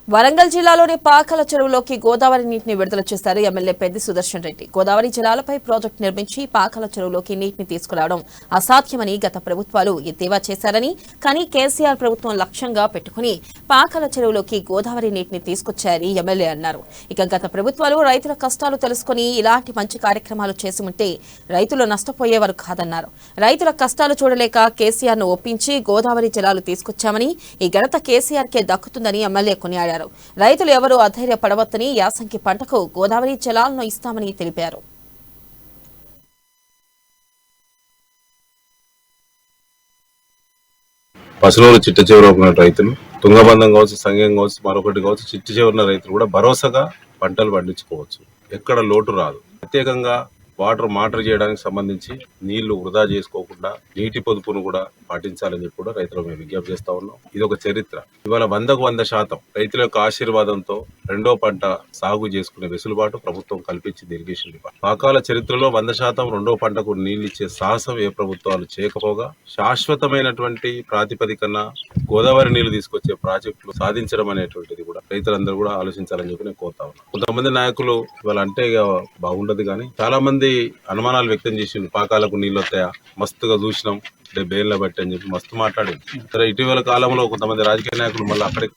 వరంగల్ జిల్లాలోని పాకల చెరువులోకి గోదావరి నీటిని విడుదల చేశారు ఎమ్మెల్యే పెద్ది సుదర్శన్ రెడ్డి. గోదావరి జలాలపై ప్రాజెక్టు నిర్మించి పాకల చెరువులోకి నీటిని తీసుకురావడం అసాధ్యమని గత ప్రభుత్వాలు ఎద్దేవా చేశారని, కానీ కేసీఆర్ ప్రభుత్వం లక్ష్యంగా పెట్టుకుని పాకల చెరువులోకి గోదావరి నీటిని తీసుకొచ్చారని ఎమ్మెల్యే అన్నారు. ఇక గత ప్రభుత్వాలు రైతుల కష్టాలు తెలుసుకుని ఇలాంటి మంచి కార్యక్రమాలు చేసి ఉంటే రైతులు నష్టపోయేవారు కాదన్నారు. రైతుల కష్టాలు చూడలేక కేసీఆర్ ను ఒప్పించి గోదావరి జలాలు తీసుకొచ్చామని, ఈ ఘనత కేసీఆర్ కే దక్కుతుందని ఎమ్మెల్యే కొనియాడారు. రైతులు ఎవరూ అధైర్యపడవద్దని, యాసంగి పంటకు గోదావరి జలాలను ఇస్తామని తెలిపారు. పసులూరు చిట్ట చివర ఉన్న రైతులు, తుంగబంధం కావచ్చు, సంఘం కావచ్చు, మరొకటి కావచ్చు, చిట్ట చివరిన రైతులు కూడా భరోసాగా పంటలు పండించుకోవచ్చు. ఎక్కడ లోటు రాదు. ప్రత్యేకంగా మాటర్ చేయడానికి సంబంధించి నీళ్లు వృధా చేసుకోకుండా నీటి పొదుపును కూడా పాటించాలని చెప్పి కూడా రైతులకు మేము విజ్ఞప్తి చేస్తా ఉన్నాం. ఇది ఒక చరిత్ర. ఇవాళ 100% రైతుల యొక్క ఆశీర్వాదంతో రెండో పంట సాగు చేసుకునే వెసులుబాటు ప్రభుత్వం కల్పించింది ఇరిగేషన్ డిపార్ట్మెంట్. పాకాల చరిత్రలో 100% రెండో పంటకు నీళ్లు ఇచ్చే సాహసం ఏ ప్రభుత్వాలు చేయకపోగా శాశ్వతమైనటువంటి ప్రాతిపదికన గోదావరి నీళ్లు తీసుకొచ్చే ప్రాజెక్టులు సాధించడం అనేటువంటిది కూడా రైతులందరూ కూడా ఆలోచించాలని చెప్పి నేను కోరుతా ఉన్నాను. కొంతమంది నాయకులు ఇవాళ అంటే బాగుండదు, కానీ చాలా మంది అనుమానాలు వ్యక్తం చేసిండు. పాకాలకు నీళ్ళు వస్తాయా, మస్తుగా చూసినాం, బేర్ల బట్టి అని చెప్పి మస్తు మాట్లాడింది. ఇటీవల కాలంలో కొంతమంది రాజకీయ నాయకులు మళ్ళీ అక్కడికి